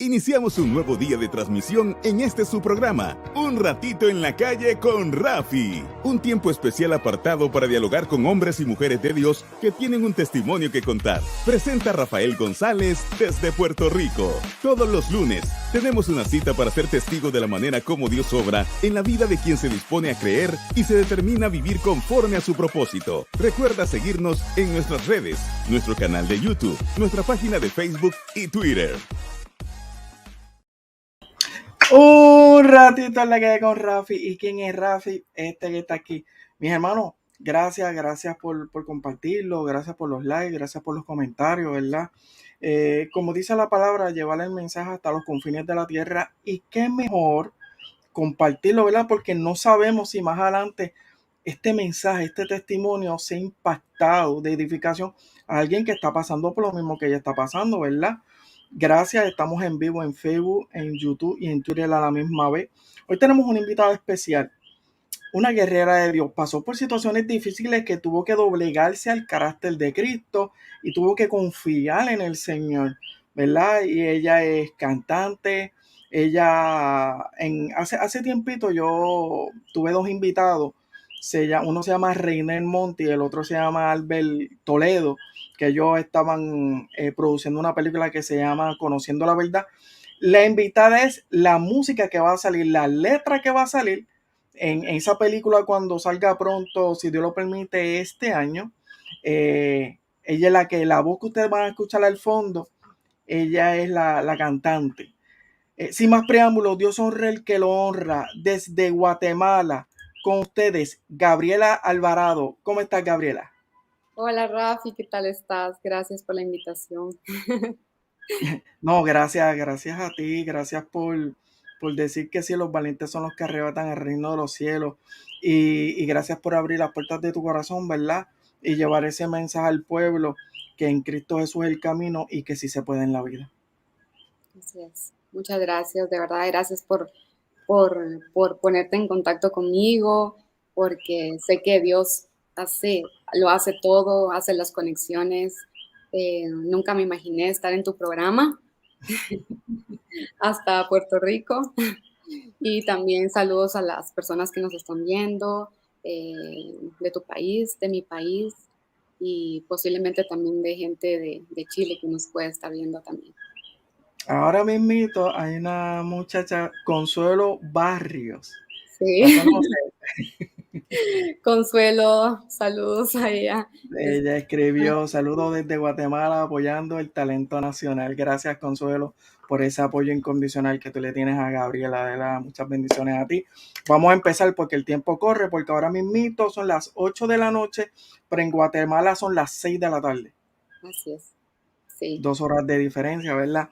Iniciamos un nuevo día de transmisión en este su programa, Un Ratito en la Calle con Rafi. Un tiempo especial apartado para dialogar con hombres y mujeres de Dios que tienen un testimonio que contar. Presenta Rafael González desde Puerto Rico. Todos los lunes tenemos una cita para ser testigo de la manera como Dios obra en la vida de quien se dispone a creer y se determina a vivir conforme a su propósito. Recuerda seguirnos en nuestras redes, nuestro canal de YouTube, nuestra página de Facebook y Twitter. Un ratito en la calle con Rafi. ¿Y quién es Rafi? Este que está aquí. Mis hermanos, gracias por compartirlo, gracias por los likes, gracias por los comentarios, ¿verdad? Como dice la palabra, llevar el mensaje hasta los confines de la tierra. Y qué mejor compartirlo, ¿verdad? Porque no sabemos si más adelante este mensaje, este testimonio se ha impactado de edificación a alguien que está pasando por lo mismo que ella está pasando, ¿verdad? Gracias, estamos en vivo en Facebook, en YouTube y en Twitter a la misma vez. Hoy tenemos una invitada especial, una guerrera de Dios. Pasó por situaciones difíciles que tuvo que doblegarse al carácter de Cristo y tuvo que confiar en el Señor, ¿verdad? Y ella es cantante. Hace tiempito yo tuve dos invitados. Uno se llama Reiner Monti y el otro se llama Albert Toledo, que ellos estaban produciendo una película que se llama Conociendo la Verdad. La invitada es la música que va a salir, la letra que va a salir en esa película cuando salga pronto, si Dios lo permite, este año. Ella es la voz que ustedes van a escuchar al fondo, ella es la cantante. Sin más preámbulos, Dios honra el que lo honra. Desde Guatemala, con ustedes, Gabriela Alvarado. ¿Cómo estás, Gabriela? Hola Rafi, ¿qué tal estás? Gracias por la invitación. No, gracias a ti, gracias por decir que sí, los valientes son los que arrebatan el reino de los cielos y gracias por abrir las puertas de tu corazón, ¿verdad? Y llevar ese mensaje al pueblo que en Cristo Jesús es el camino y que sí se puede en la vida. Así es. Muchas gracias, de verdad, gracias por ponerte en contacto conmigo, porque sé que Dios lo hace todo, hace las conexiones. Nunca me imaginé estar en tu programa hasta Puerto Rico. Y también saludos a las personas que nos están viendo de tu país, de mi país y posiblemente también de gente de Chile que nos puede estar viendo también. Ahora mismito hay una muchacha, Consuelo Barrios. Sí. La conoces. Consuelo, saludos a ella. Ella escribió, saludos desde Guatemala apoyando el talento nacional. Gracias, Consuelo, por ese apoyo incondicional que tú le tienes a Gabriela. De la, muchas bendiciones a ti. Vamos a empezar porque el tiempo corre, porque ahora mismito son las 8 de la noche, pero en Guatemala son las 6 de la tarde. Así es, sí. 2 horas de diferencia, ¿verdad?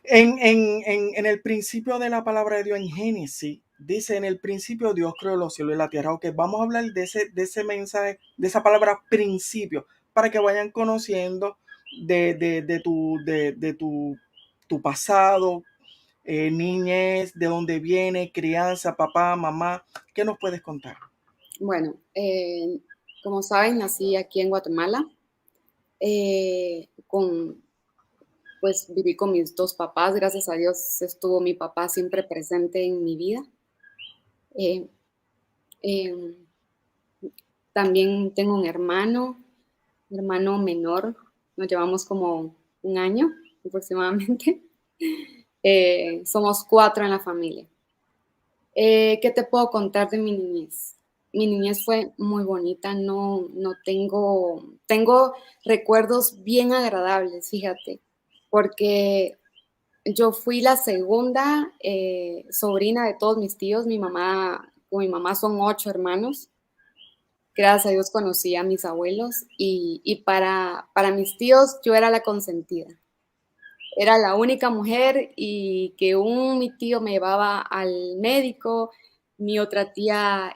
En el principio de la palabra de Dios en Génesis, dice: en el principio Dios creó los cielos y la tierra. Ok, vamos a hablar de ese mensaje, de esa palabra principio, para que vayan conociendo de tu pasado, niñez, de dónde viene, crianza, papá, mamá. ¿Qué nos puedes contar? Bueno, como saben, nací aquí en Guatemala. Pues viví con mis dos papás, gracias a Dios estuvo mi papá siempre presente en mi vida. Eh, eh, También tengo un hermano menor, nos llevamos como un año aproximadamente. Somos 4 en la familia. ¿Qué te puedo contar de mi niñez? Mi niñez fue muy bonita, no tengo recuerdos bien agradables, fíjate, porque yo fui la segunda sobrina de todos mis tíos. Con mi mamá son 8 hermanos. Gracias a Dios conocí a mis abuelos y para mis tíos yo era la consentida. Era la única mujer y que mi tío me llevaba al médico, mi otra tía,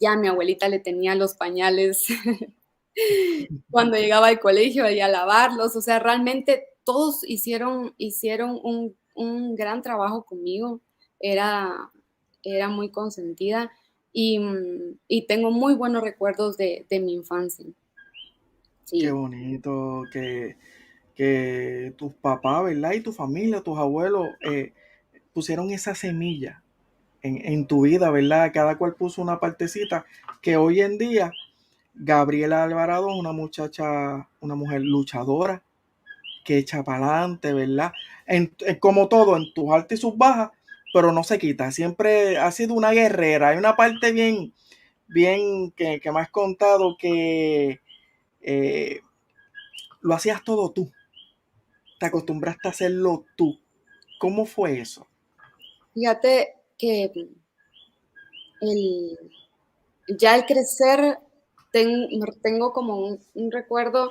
ya mi abuelita le tenía los pañales cuando llegaba al colegio y a lavarlos. O sea, realmente todos hicieron un gran trabajo conmigo. Era muy consentida y tengo muy buenos recuerdos de mi infancia. Qué Sí. bonito que tus papás, ¿verdad? Y tu familia, tus abuelos, pusieron esa semilla en tu vida, ¿verdad? Cada cual puso una partecita que hoy en día Gabriela Alvarado es una muchacha, una mujer luchadora, que echa para adelante, ¿verdad? Como todo, en tus altas y sus bajas, pero no se quita. Siempre ha sido una guerrera. Hay una parte bien que me has contado que eh, lo hacías todo tú. Te acostumbraste a hacerlo tú. ¿Cómo fue eso? Fíjate que ya al crecer tengo como un recuerdo.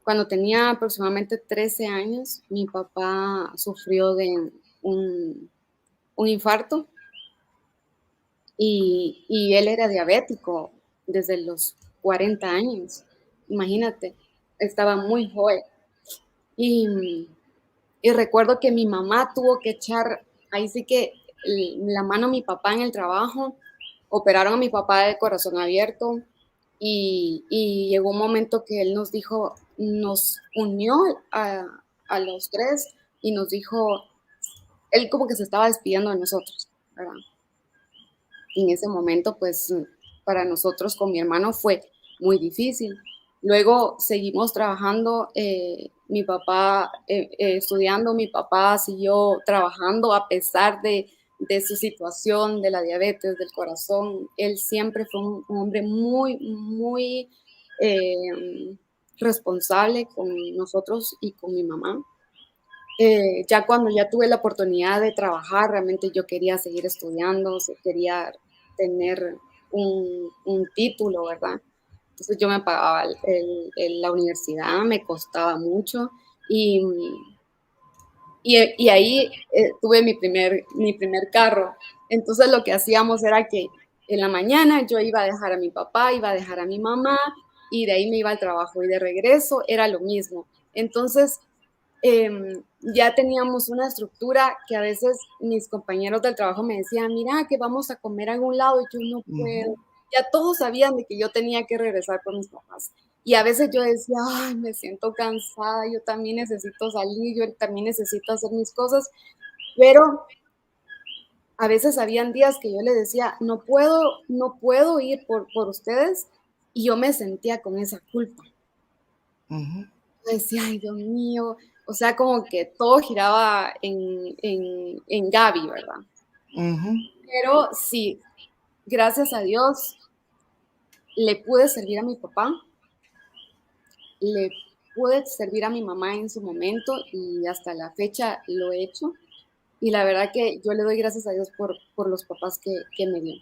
Cuando tenía aproximadamente 13 años, mi papá sufrió de un infarto y él era diabético desde los 40 años. Imagínate, estaba muy joven. Y, y recuerdo que mi mamá tuvo que echar, ahí sí que la mano a mi papá en el trabajo. Operaron a mi papá de corazón abierto y llegó un momento que él nos unió a los 3 y nos dijo, él como que se estaba despidiendo de nosotros, ¿verdad? Y en ese momento, pues, para nosotros con mi hermano fue muy difícil. Luego seguimos trabajando, mi papá estudiando, mi papá siguió trabajando a pesar de su situación, de la diabetes, del corazón. Él siempre fue un hombre muy, muy responsable con nosotros y con mi mamá. Ya cuando ya tuve la oportunidad de trabajar, realmente yo quería seguir estudiando, quería tener un título, ¿verdad? Entonces yo me pagaba la universidad, me costaba mucho y, y ahí tuve mi primer carro. Entonces lo que hacíamos era que en la mañana yo iba a dejar a mi papá, iba a dejar a mi mamá y de ahí me iba al trabajo y de regreso era lo mismo. Entonces ya teníamos una estructura que a veces mis compañeros del trabajo me decían, mira, que vamos a comer a algún lado y yo no puedo. Ya todos sabían de que yo tenía que regresar con mis papás. Y a veces yo decía, ay, me siento cansada, yo también necesito salir, yo también necesito hacer mis cosas, pero a veces habían días que yo le decía, no puedo ir por ustedes, y yo me sentía con esa culpa. Decía, ay, Dios mío, o sea, como que todo giraba en Gaby, ¿verdad? Pero sí, gracias a Dios, le pude servir a mi papá, le pude servir a mi mamá en su momento y hasta la fecha lo he hecho. Y la verdad que yo le doy gracias a Dios por los papás que me dio.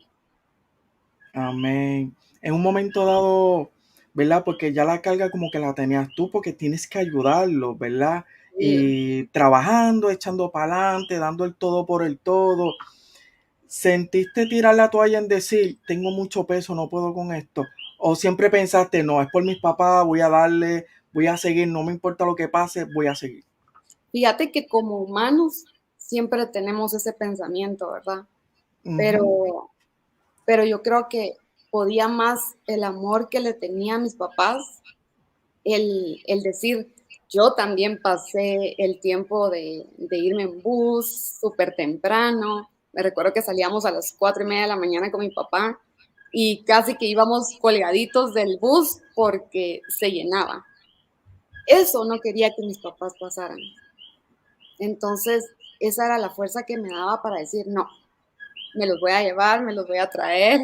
Amén. En un momento dado, ¿verdad? Porque ya la carga como que la tenías tú, porque tienes que ayudarlos, ¿verdad? Sí. Y trabajando, echando para adelante, dando el todo por el todo. ¿Sentiste tirar la toalla en decir, tengo mucho peso, no puedo con esto? ¿O siempre pensaste, no, es por mis papás, voy a darle, voy a seguir, no me importa lo que pase, voy a seguir? Fíjate que como humanos siempre tenemos ese pensamiento, ¿verdad? Ujú, Pero, pero yo creo que podía más el amor que le tenía a mis papás, el decir, yo también pasé el tiempo de irme en bus súper temprano. Me recuerdo que salíamos a las 4:30 de la mañana con mi papá y casi que íbamos colgaditos del bus porque se llenaba. Eso no quería que mis papás pasaran. Entonces, esa era la fuerza que me daba para decir, no, me los voy a llevar, me los voy a traer,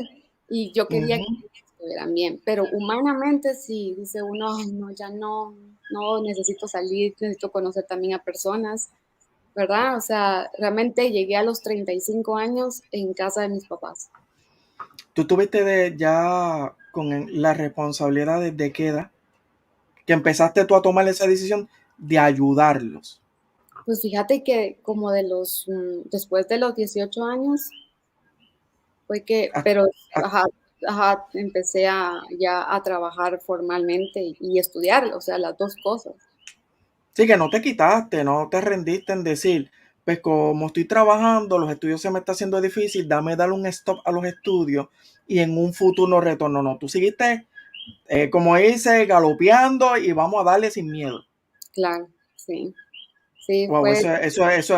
y yo quería que ujú. estuvieran bien, pero humanamente sí, dice uno, ay, no, ya no, no, necesito salir, necesito conocer también a personas, ¿verdad? O sea, realmente llegué a los 35 años en casa de mis papás. ¿Tú tuviste ya con la responsabilidad desde qué edad que empezaste tú a tomar esa decisión de ayudarlos? Pues fíjate que como después de los 18 años, fue que, Ah, pero, ah, ajá, ajá, empecé ya a trabajar formalmente y estudiar, o sea, las dos cosas. sí, que no te quitaste, no te rendiste en decir, pues como estoy trabajando, los estudios se me está haciendo difícil, darle un stop a los estudios y en un futuro retorno. No, tú seguiste, como dice, galopeando y vamos a darle sin miedo. Claro, sí, sí, Wow, fue, eso es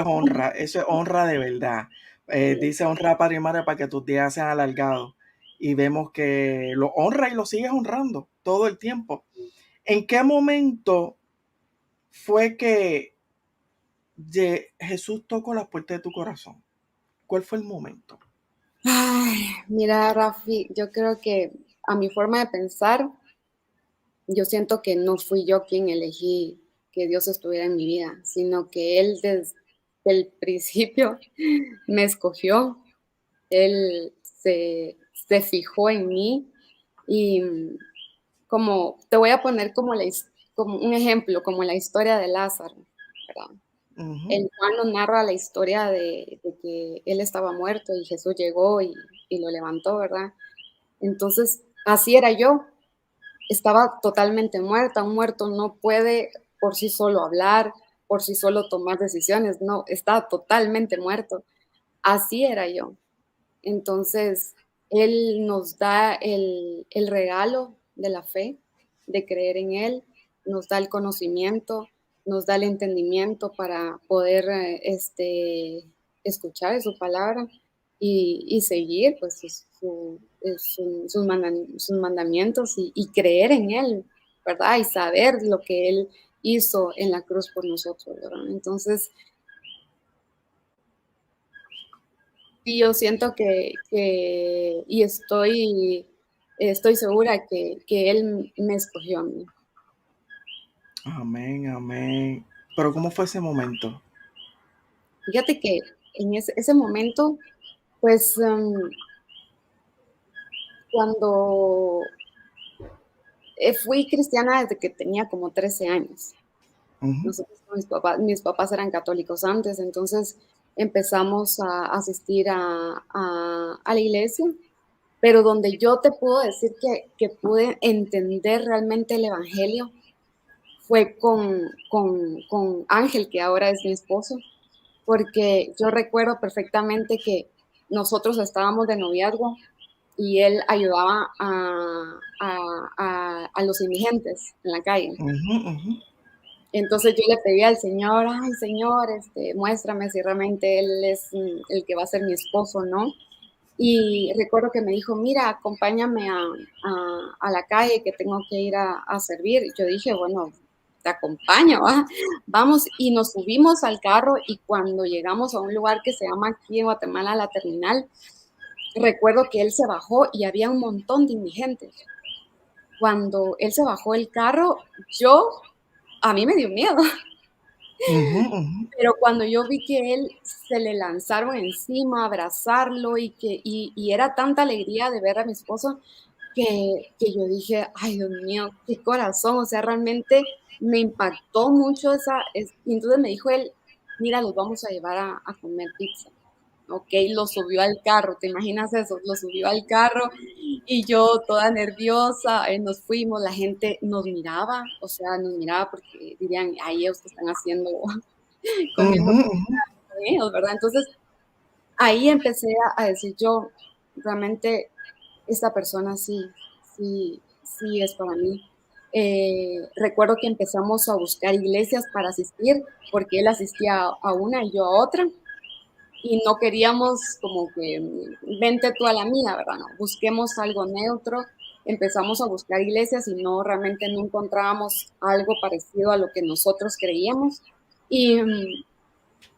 honra de verdad. sí. Dice honra a padre y madre para que tus días sean alargados. Y vemos que lo honra y lo sigues honrando todo el tiempo. ¿En qué momento fue que Jesús tocó las puertas de tu corazón? ¿Cuál fue el momento? Ay, mira, Rafi, yo creo que a mi forma de pensar, yo siento que no fui yo quien elegí que Dios estuviera en mi vida, sino que Él desde el principio me escogió, Él se fijó en mí y como, te voy a poner como un ejemplo, como la historia de Lázaro, ¿verdad? Ujú. El Juan nos narra la historia de que él estaba muerto y Jesús llegó y lo levantó, ¿verdad? Entonces, así era yo, estaba totalmente muerta. Un muerto no puede por sí solo hablar, por sí solo tomar decisiones, no, estaba totalmente muerto. Así era yo. Entonces, Él nos da el regalo de la fe, de creer en Él, nos da el conocimiento, nos da el entendimiento para poder escuchar su palabra y seguir pues, sus mandamientos y creer en Él, ¿verdad? Y saber lo que Él hizo en la cruz por nosotros, ¿verdad? Entonces, sí, yo siento y estoy segura que Él me escogió a mí. Amén, amén. Pero ¿cómo fue ese momento? Fíjate que en ese momento, pues cuando fui cristiana desde que tenía como 13 años. Ujú, Nosotros con mis papás eran católicos antes, entonces empezamos a asistir a la iglesia, pero donde yo te puedo decir que pude entender realmente el Evangelio fue con Ángel, que ahora es mi esposo, porque yo recuerdo perfectamente que nosotros estábamos de noviazgo y él ayudaba a los indigentes en la calle. ujú, ujú. Entonces yo le pedí al Señor, ay Señor, muéstrame si realmente Él es el que va a ser mi esposo, ¿no? Y recuerdo que me dijo, mira, acompáñame a la calle que tengo que ir a servir. Yo dije, bueno, te acompaño, ¿va? Vamos, y nos subimos al carro y cuando llegamos a un lugar que se llama aquí en Guatemala La Terminal, recuerdo que él se bajó y había un montón de indigentes. Cuando él se bajó del carro, a mí me dio miedo. Ujú, ujú. Pero cuando yo vi que él se le lanzaron encima a abrazarlo y era tanta alegría de ver a mi esposo que yo dije, ay Dios mío, qué corazón, o sea, realmente me impactó mucho y entonces me dijo él, mira, los vamos a llevar a comer pizza. Ok, lo subió al carro, ¿te imaginas eso? Lo subió al carro y yo toda nerviosa, nos fuimos, la gente nos miraba, o sea, nos miraba porque dirían, ay, ellos que están haciendo, comiendo Ujú, ujú. con ellos, ¿verdad? Entonces ahí empecé a decir yo, realmente esta persona sí es para mí. Recuerdo que empezamos a buscar iglesias para asistir, porque él asistía a una y yo a otra, y no queríamos como que vente tú a la mía, ¿verdad? No, busquemos algo neutro. Empezamos a buscar iglesias y no realmente no encontrábamos algo parecido a lo que nosotros creíamos. Y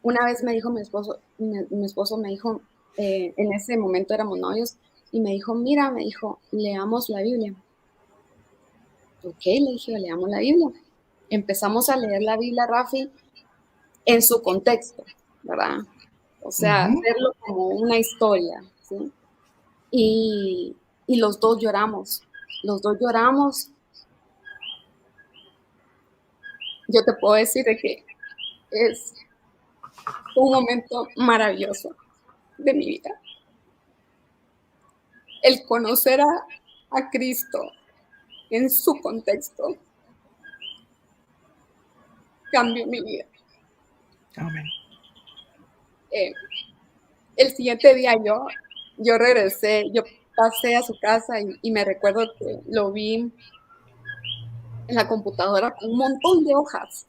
una vez me dijo mi esposo me dijo, en ese momento éramos novios, y me dijo, mira, me dijo, leamos la Biblia. Ok, le dije, leamos la Biblia. Empezamos a leer la Biblia, Rafi, en su contexto, ¿verdad? O sea, Ujú. verlo como una historia, ¿sí? Y los dos lloramos. Yo te puedo decir de que es un momento maravilloso de mi vida. El conocer a Cristo en su contexto cambió mi vida. Amén. Eh, el siguiente día yo regresé, yo pasé a su casa y me recuerdo que lo vi en la computadora con un montón de hojas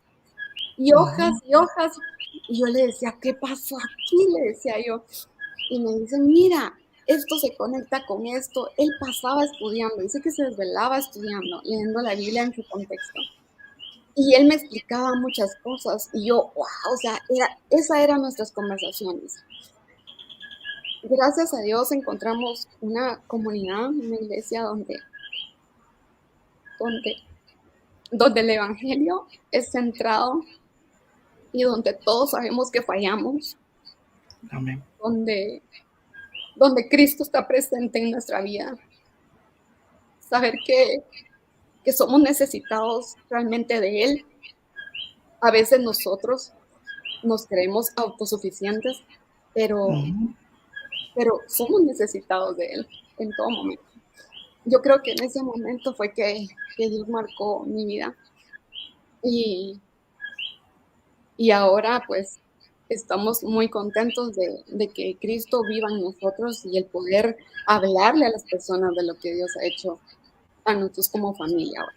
y hojas Ujú. y hojas. Y yo le decía, ¿qué pasó aquí? Le decía yo. Y me dicen, mira, esto se conecta con esto. Él pasaba estudiando, dice que se desvelaba estudiando, leyendo la Biblia en su contexto. Y él me explicaba muchas cosas y yo, wow, o sea, esas eran nuestras conversaciones. Gracias a Dios encontramos una comunidad, una iglesia donde, donde el Evangelio es centrado y donde todos sabemos que fallamos, Amén. donde, donde Cristo está presente en nuestra vida. Saber que somos necesitados realmente de Él. A veces nosotros nos creemos autosuficientes, pero, Ujú. pero somos necesitados de Él en todo momento. Yo creo que en ese momento fue que Dios marcó mi vida y, y ahora pues estamos muy contentos de que Cristo viva en nosotros y el poder hablarle a las personas de lo que Dios ha hecho a nosotros como familia ahora.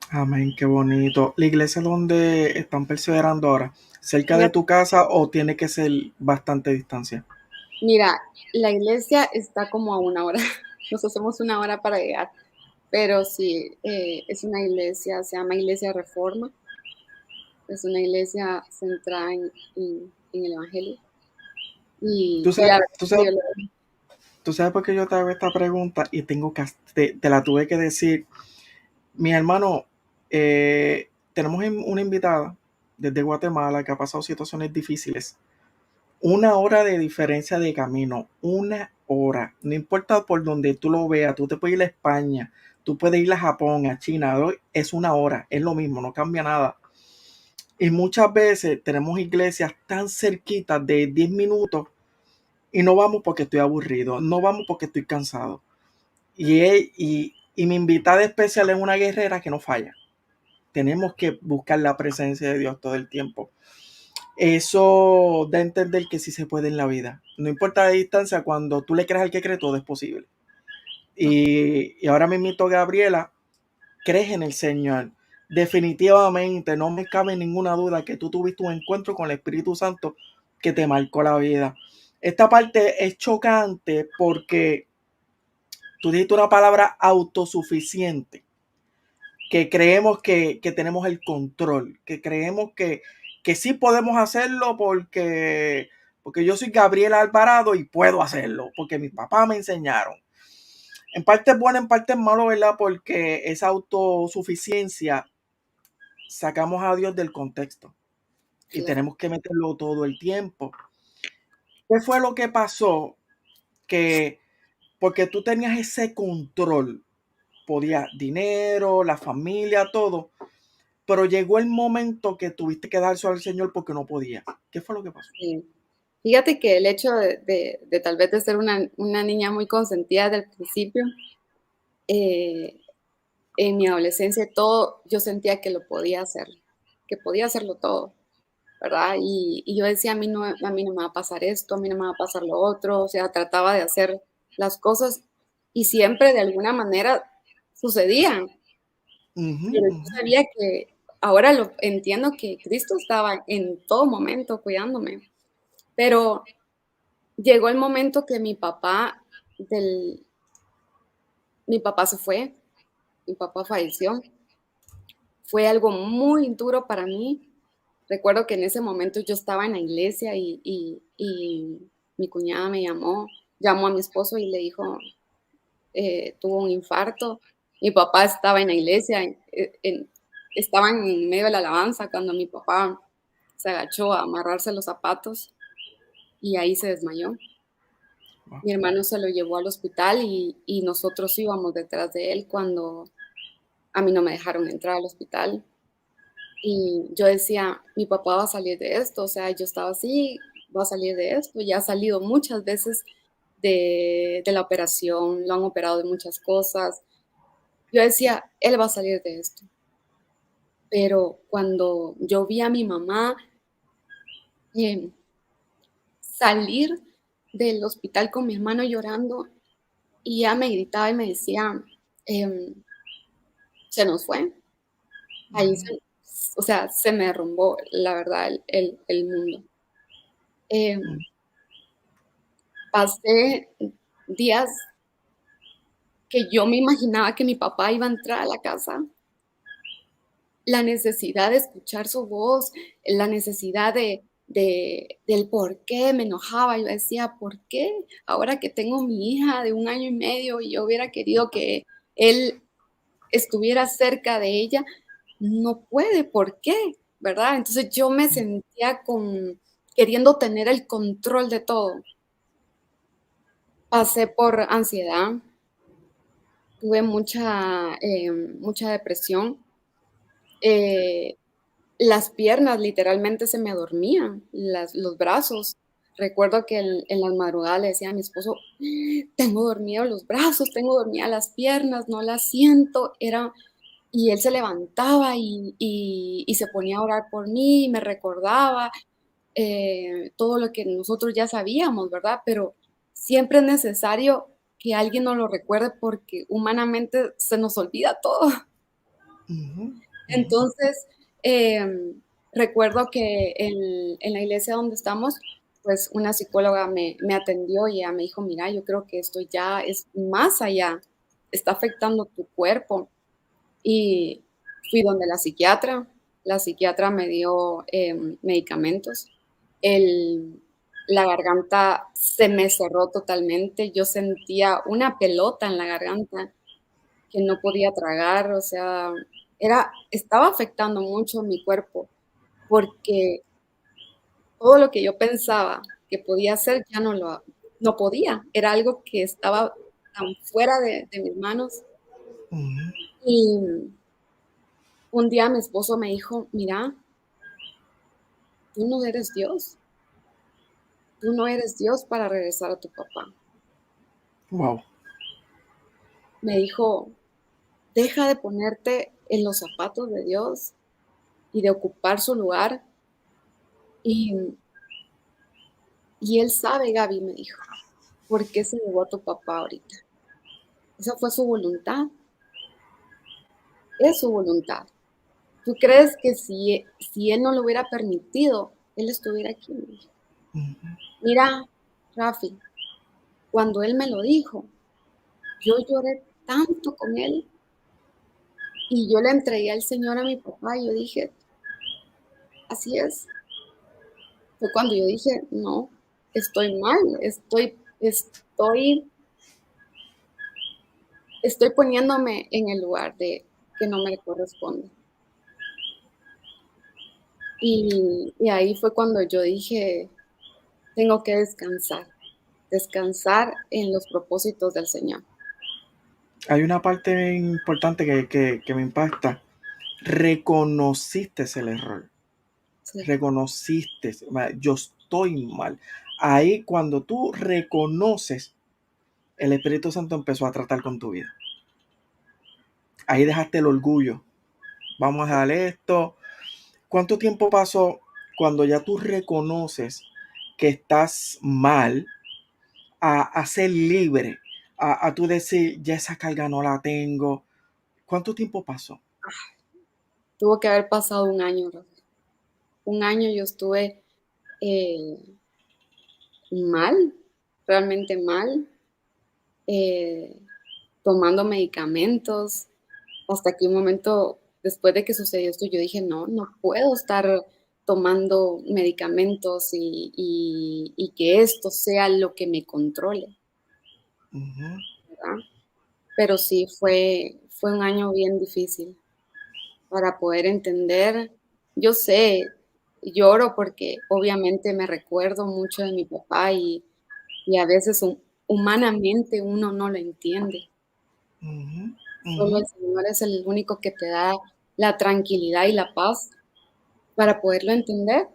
Amén, qué bonito. ¿La iglesia donde están perseverando ahora, cerca de Fíjate, tu casa o tiene que ser bastante distancia? mira, la iglesia está como a una hora, nos hacemos una hora para llegar, pero sí, es una iglesia, se llama Iglesia Reforma, es una iglesia centrada en el Evangelio ¿Tú y sabes, la verdad tú que sabes, tú sabes por qué yo te hago esta pregunta y te la tuve que decir? Mi hermano, tenemos una invitada desde Guatemala que ha pasado situaciones difíciles. 1 hora de diferencia de camino, 1 hora. No importa por donde tú lo veas, tú te puedes ir a España, tú puedes ir a Japón, a China, es 1 hora, es lo mismo, no cambia nada. Y muchas veces tenemos iglesias tan cerquitas de 10 minutos y no vamos porque estoy aburrido, no vamos porque estoy cansado. Y mi invitada especial es una guerrera que no falla. Tenemos que buscar la presencia de Dios todo el tiempo. Eso da a entender que sí se puede en la vida. No importa la distancia, cuando tú le crees al que cree, todo es posible. Y ahora me invito a Gabriela, crees en el Señor. Definitivamente no me cabe ninguna duda que tú tuviste un encuentro con el Espíritu Santo que te marcó la vida. Esta parte es chocante porque tú dijiste una palabra autosuficiente, que creemos que tenemos el control, que creemos que sí podemos hacerlo porque yo soy Gabriel Alvarado y puedo hacerlo, porque mis papás me enseñaron. En parte es bueno, en parte es malo, ¿verdad? Porque esa autosuficiencia sacamos a Dios del contexto y Claro. tenemos que meterlo todo el tiempo. ¿Qué fue lo que pasó? Que porque tú tenías ese control, podías dinero, la familia, todo, pero llegó el momento que tuviste que darse al Señor porque no podías. ¿Qué fue lo que pasó? Sí. Fíjate que el hecho de tal vez de ser una niña muy consentida desde el principio, eh, en mi adolescencia y todo, yo sentía que lo podía hacer, que podía hacerlo todo, ¿verdad? Y yo decía, a mí no me va a pasar esto, a mí no me va a pasar lo otro, o sea, trataba de hacer las cosas y siempre de alguna manera sucedían, Ujú, pero yo ujú. sabía que ahora lo entiendo que Cristo estaba en todo momento cuidándome, pero llegó el momento que del, mi papá se fue, mi papá falleció. Fue algo muy duro para mí. Recuerdo que en ese momento yo estaba en la iglesia y mi cuñada me llamó a mi esposo y le dijo, tuvo un infarto. Mi papá estaba en la iglesia, estaban en medio de la alabanza cuando mi papá se agachó a amarrarse los zapatos y ahí se desmayó. Wow. Mi hermano se lo llevó al hospital y nosotros íbamos detrás de él cuando a mí no me dejaron entrar al hospital. Y yo decía, mi papá va a salir de esto, o sea, yo estaba así, va a salir de esto, ya ha salido muchas veces de la operación, lo han operado de muchas cosas. Yo decía, él va a salir de esto. Pero cuando yo vi a mi mamá eh, salir del hospital con mi hermano llorando, y ella me gritaba y me decía, em, se nos fue. Ahí, Ujú, o sea, se me derrumbó, la verdad, el mundo. ujú, Em, Pasé días que yo me imaginaba que mi papá iba a entrar a la casa, la necesidad de escuchar su voz, la necesidad del por qué me enojaba. Yo decía, ¿por qué? Ahora que tengo mi hija de 1 año y medio y yo hubiera querido que él estuviera cerca de ella, no puede, ¿por qué? ¿Verdad? Entonces yo me sentía queriendo tener el control de todo. Pasé por ansiedad, tuve mucha depresión. Eh, las piernas literalmente se me dormían, los brazos. Recuerdo que en las madrugadas le decía a mi esposo, tengo dormido los brazos, tengo dormidas las piernas, no las siento. Y él se levantaba y se ponía a orar por mí y me recordaba todo lo que nosotros ya sabíamos, ¿verdad? Pero siempre es necesario que alguien nos lo recuerde porque humanamente se nos olvida todo. ujú, ujú. Entonces, recuerdo que en la iglesia donde estamos, pues una psicóloga me atendió y ella me dijo, mira, yo creo que esto ya es más allá, está afectando tu cuerpo. Y fui donde la psiquiatra me dio medicamentos, el, la garganta se me cerró totalmente, yo sentía una pelota en la garganta que no podía tragar, o sea, estaba afectando mucho mi cuerpo, porque todo lo que yo pensaba que podía hacer ya no podía, era algo que estaba tan fuera de mis manos. Ujú, Y un día mi esposo me dijo, mira, tú no eres Dios, tú no eres Dios para regresar a tu papá. wow. Me dijo, deja de ponerte en los zapatos de Dios y de ocupar su lugar. Y, y él sabe, Gaby, me dijo, por qué se llevó a tu papá ahorita. Esa fue su voluntad, es su voluntad. ¿Tú crees que si él no lo hubiera permitido, él estuviera aquí? Me dijo. Ujú, Mira, Rafi, cuando él me lo dijo, yo lloré tanto con él y yo le entregué al Señor a mi papá y yo dije, así es. Fue cuando yo dije, no. estoy mal, estoy poniéndome en el lugar de que no me corresponde. Y ahí fue cuando yo dije, tengo que descansar en los propósitos del Señor. Hay una parte importante que me impacta. Reconociste el error. Sí, Reconociste, yo estoy mal. Ahí cuando tú reconoces, el Espíritu Santo empezó a tratar con tu vida. Ahí dejaste el orgullo. Vamos a dejar esto. ¿Cuánto tiempo pasó cuando ya tú reconoces que estás mal a ser libre? A tú decir, ya esa carga no la tengo. ¿Cuánto tiempo pasó? tuvo que haber pasado un año, Rafa. Un año yo estuve eh, mal, realmente mal, eh, tomando medicamentos, hasta que un momento, después de que sucedió esto, yo dije, no puedo estar tomando medicamentos y que esto sea lo que me controle, Ujú. ¿verdad? Pero sí fue un año bien difícil para poder entender. Yo sé, lloro porque obviamente me recuerdo mucho de mi papá y a veces humanamente uno no lo entiende. Ujú, Solo ujú. el Señor es el único que te da la tranquilidad y la paz para poderlo entender,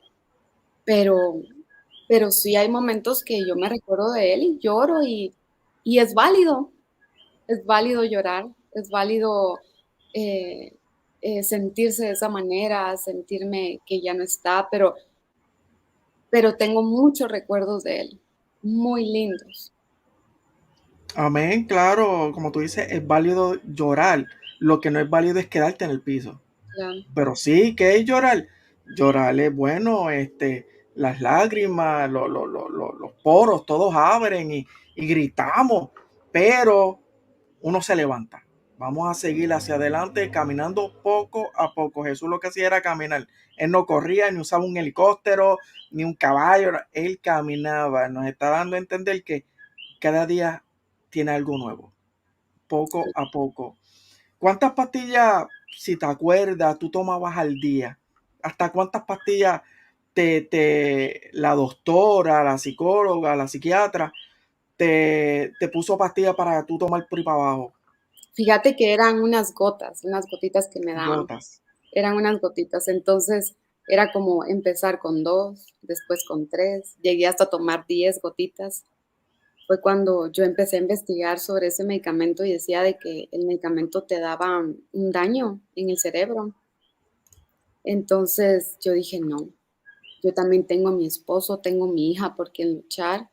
pero, pero sí hay momentos que yo me recuerdo de él y lloro y es válido llorar, es válido eh, sentirse de esa manera, sentirme que ya no está, pero tengo muchos recuerdos de él, muy lindos. Amén, claro, como tú dices, es válido llorar. Lo que no es válido es quedarte en el piso. Claro, Pero sí, ¿qué es llorar? Llorar es bueno, las lágrimas, los poros, todos abren y gritamos, pero uno se levanta. Vamos a seguir hacia adelante caminando poco a poco. Jesús lo que hacía era caminar. Él no corría, ni usaba un helicóptero, ni un caballo. Él caminaba. Nos está dando a entender que cada día tiene algo nuevo, poco sí. a poco. ¿Cuántas pastillas, si te acuerdas, tú tomabas al día? ¿Hasta cuántas pastillas la doctora, la psicóloga, la psiquiatra te puso pastillas para tú tomar por ahí para abajo? Fíjate que eran unas gotitas que me daban. Gotas. Eran unas gotitas, entonces era como empezar con 2, después con 3, llegué hasta tomar 10 gotitas. Fue cuando yo empecé a investigar sobre ese medicamento y decía de que el medicamento te daba un daño en el cerebro. Entonces yo dije, no, yo también tengo a mi esposo, tengo a mi hija por quien luchar.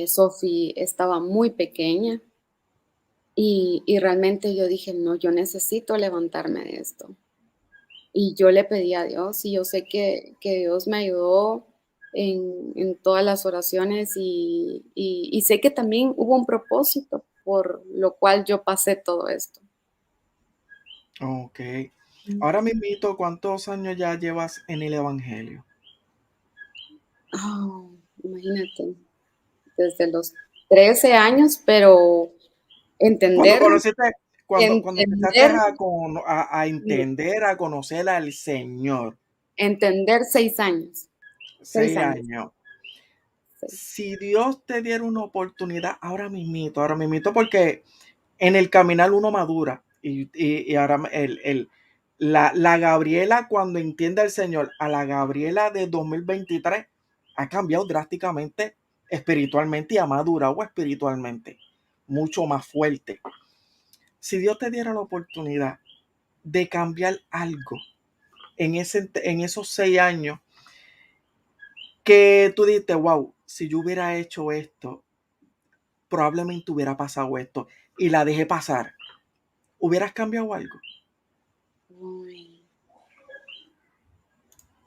Sophie estaba muy pequeña y realmente yo dije, no, yo necesito levantarme de esto. Y yo le pedí a Dios y yo sé que Dios me ayudó en todas las oraciones y sé que también hubo un propósito por lo cual yo pasé todo esto. Ok. Ahora mismito, ¿cuántos años ya llevas en el Evangelio? Oh, imagínate, desde los 13 años, pero Cuando entender, conociste, cuando empezaste entender, a entender, a conocer al Señor, entender 6 años, seis 6 años, años. 6. Si Dios te diera una oportunidad ahora mismito, porque en el caminar uno madura y ahora la Gabriela cuando entiende al Señor a la Gabriela de 2023 ha cambiado drásticamente espiritualmente y ha madurado espiritualmente, mucho más fuerte. Si Dios te diera la oportunidad de cambiar algo en esos 6 años que tú dices, wow, si yo hubiera hecho esto, probablemente hubiera pasado esto y la dejé pasar, ¿hubieras cambiado algo? Uy,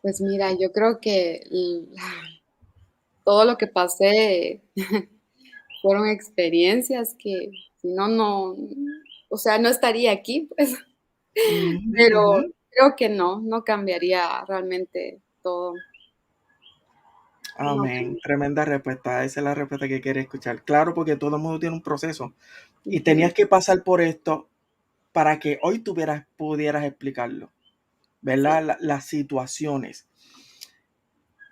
pues mira, yo creo que todo lo que pasé fueron experiencias que si no, o sea, no estaría aquí, pues, Ujú, ujú. pero creo que no cambiaría realmente todo. Amén. Tremenda respuesta. Esa es la respuesta que quiere escuchar. Claro, porque todo el mundo tiene un proceso y Ujú. tenías que pasar por esto para que hoy pudieras explicarlo, Sí. ¿verdad? Las situaciones.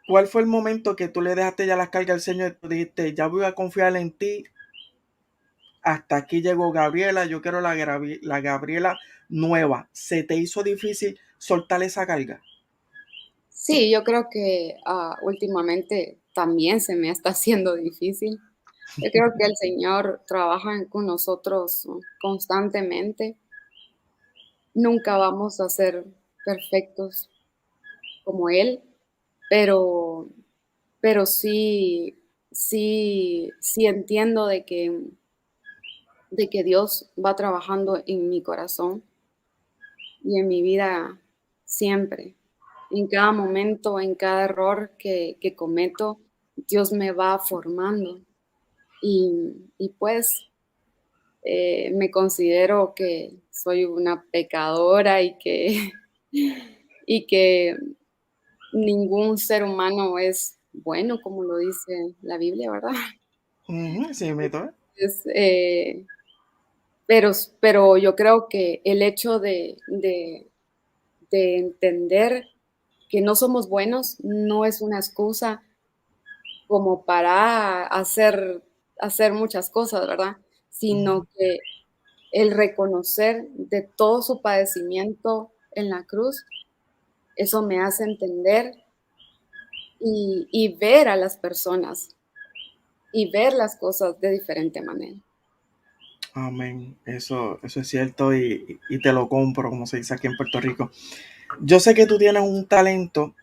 ¿Cuál fue el momento que tú le dejaste ya las cargas al Señor y tú dijiste, ya voy a confiar en ti? Hasta aquí llegó Gabriela, yo quiero la Gabriela nueva. ¿Se te hizo difícil soltar esa carga? Sí, yo creo que últimamente también se me está haciendo difícil. Yo creo que el Señor trabaja con nosotros constantemente. Nunca vamos a ser perfectos como Él, pero, pero sí entiendo de que Dios va trabajando en mi corazón y en mi vida siempre. En cada momento, en cada error que cometo, Dios me va formando. Y pues me considero que soy una pecadora y que ningún ser humano es bueno, como lo dice la Biblia, ¿verdad? Ujú, sí, mito. Es, pero yo creo que el hecho de entender que no somos buenos no es una excusa como para hacer muchas cosas, ¿verdad? Sino que el reconocer de todo su padecimiento en la cruz, eso me hace entender y ver a las personas y ver las cosas de diferente manera. Amén. Eso es cierto y te lo compro, como se dice aquí en Puerto Rico. Yo sé que tú tienes un talento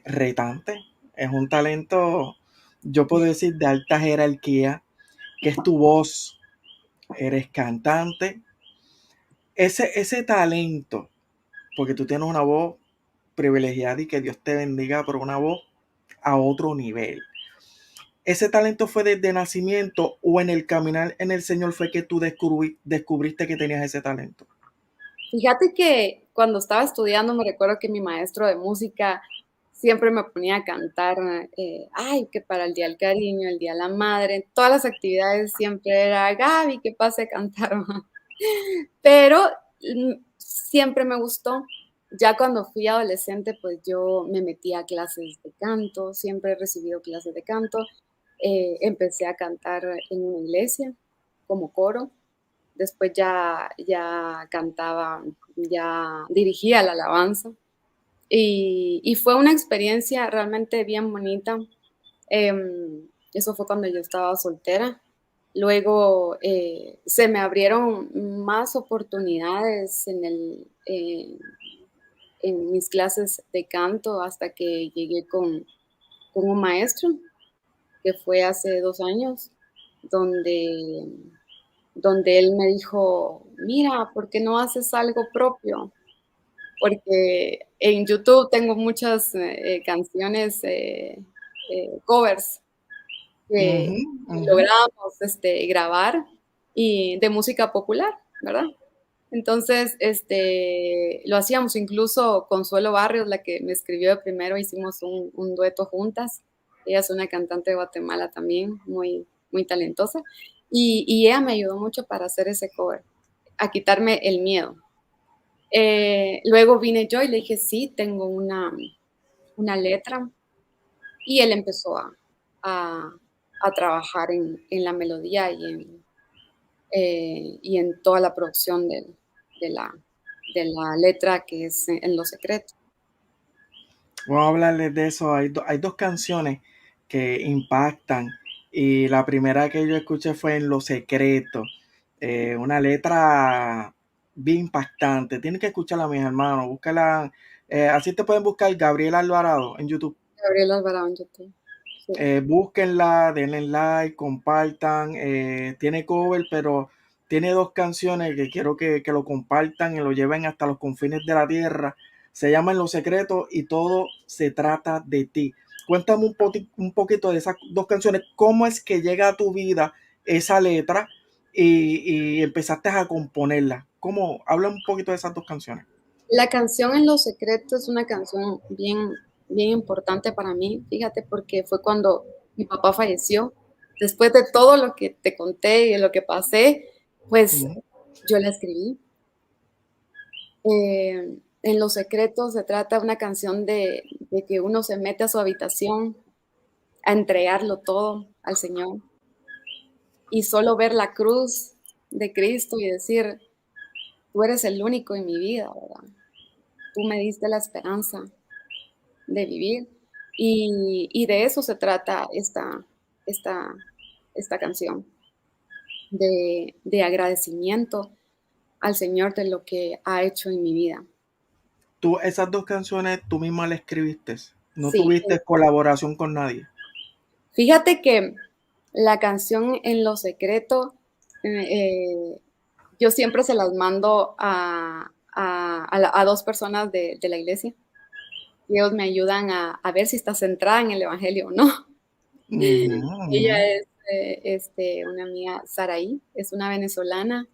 retante, es un talento, yo puedo decir, de alta jerarquía, que es tu voz, eres cantante. Ese talento, porque tú tienes una voz privilegiada y que Dios te bendiga por una voz a otro nivel. ¿Ese talento fue desde nacimiento o en el caminar en el Señor fue que tú descubriste que tenías ese talento? Fíjate que cuando estaba estudiando me recuerdo que mi maestro de música siempre me ponía a cantar, ay, que para el Día del Cariño, el Día de la Madre, todas las actividades siempre era Gaby, que pase a cantar. Pero siempre me gustó. Ya cuando fui adolescente, pues yo me metí a clases de canto, siempre he recibido clases de canto. Empecé a cantar en una iglesia como coro. Después ya cantaba, ya dirigía la alabanza. Y fue una experiencia realmente bien bonita. Eso fue cuando yo estaba soltera. Luego se me abrieron más oportunidades en mis clases de canto hasta que llegué con un maestro que fue hace 2 años, donde, donde él me dijo, mira, ¿por qué no haces algo propio? Porque en YouTube tengo muchas canciones, covers que Ujú, ujú. logramos grabar y de música popular, ¿verdad? Entonces, lo hacíamos incluso Consuelo Barrios, la que me escribió de primero, hicimos un dueto juntas. Ella es una cantante de Guatemala también, muy, muy talentosa. Y ella me ayudó mucho para hacer ese cover, a quitarme el miedo. Luego vine yo y le dije, sí, tengo una letra. Y él empezó a, a trabajar en la melodía y en toda la producción de, la, de la letra que es en Lo Secreto. Vamos a hablarles de eso. Hay dos canciones que impactan y la primera que yo escuché fue en Lo Secreto. Una letra bien impactante. Tienen que escucharla, mis hermanos. Búscala. Así te pueden buscar Gabriel Alvarado en YouTube. Gabriela Alvarado en YouTube. Sí. Búsquenla, denle like, compartan. Tiene cover, pero tiene dos canciones que quiero que lo compartan y lo lleven hasta los confines de la tierra. Se llaman Los Secretos y todo se trata de ti. Cuéntame un poquito de esas dos canciones. ¿Cómo es que llega a tu vida esa letra y empezaste a componerla? ¿Cómo? Habla un poquito de esas dos canciones. La canción En Lo Secreto es una canción bien, bien importante para mí, fíjate, porque fue cuando mi papá falleció. Después de todo lo que te conté y de lo que pasé, pues Ujú. yo la escribí. En Los Secretos se trata una canción de que uno se mete a su habitación a entregarlo todo al Señor y solo ver la cruz de Cristo y decir, tú eres el único en mi vida, ¿verdad? Tú me diste la esperanza de vivir. Y de eso se trata esta, esta canción, de agradecimiento al Señor de lo que ha hecho en mi vida. Tú, esas dos canciones tú misma las escribiste, no Sí, tuviste colaboración con nadie. fíjate que la canción En lo secreto, yo siempre se las mando a dos personas de la iglesia y ellos me ayudan a ver si está centrada en el Evangelio o no. Ujú, Ella ujú. es una amiga, Saraí, es una venezolana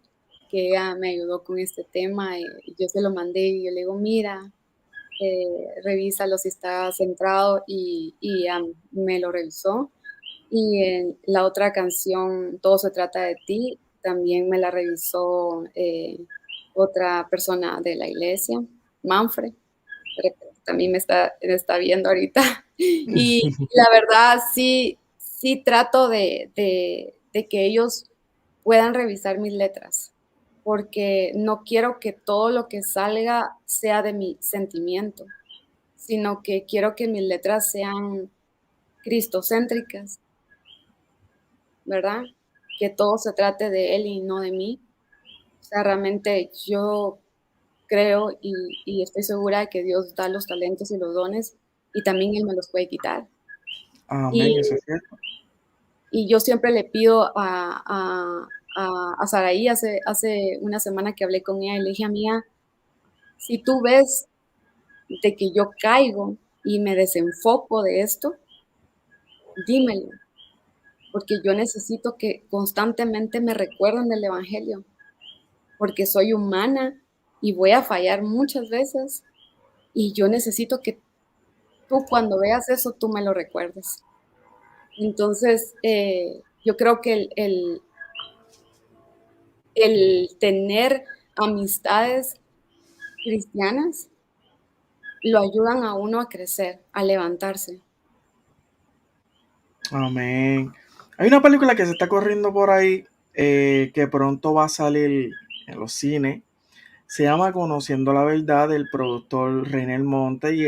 que ella me ayudó con este tema y yo se lo mandé y yo le digo, mira, revísalo si está centrado y me lo revisó. Y en la otra canción, Todo se trata de ti, también me la revisó otra persona de la iglesia, Manfred, de repente también me está viendo ahorita. Y la verdad, sí, sí trato de que ellos puedan revisar mis letras, porque no quiero que todo lo que salga sea de mi sentimiento, sino que quiero que mis letras sean cristocéntricas, ¿verdad? Que todo se trate de él y no de mí. O sea, realmente yo creo y estoy segura de que Dios da los talentos y los dones y también Él me los puede quitar. Amén, Y, eso es cierto. y yo siempre le pido a Saraí, hace una semana que hablé con ella y le dije, amiga, si tú ves de que yo caigo y me desenfoco de esto, dímelo, porque yo necesito que constantemente me recuerden del Evangelio, porque soy humana y voy a fallar muchas veces y yo necesito que tú cuando veas eso, tú me lo recuerdes. Entonces, yo creo que el tener amistades cristianas lo ayudan a uno a crecer, a levantarse. Amén. Hay una película que se está corriendo por ahí que pronto va a salir en los cines. Se llama Conociendo la Verdad del productor Reynel Monte y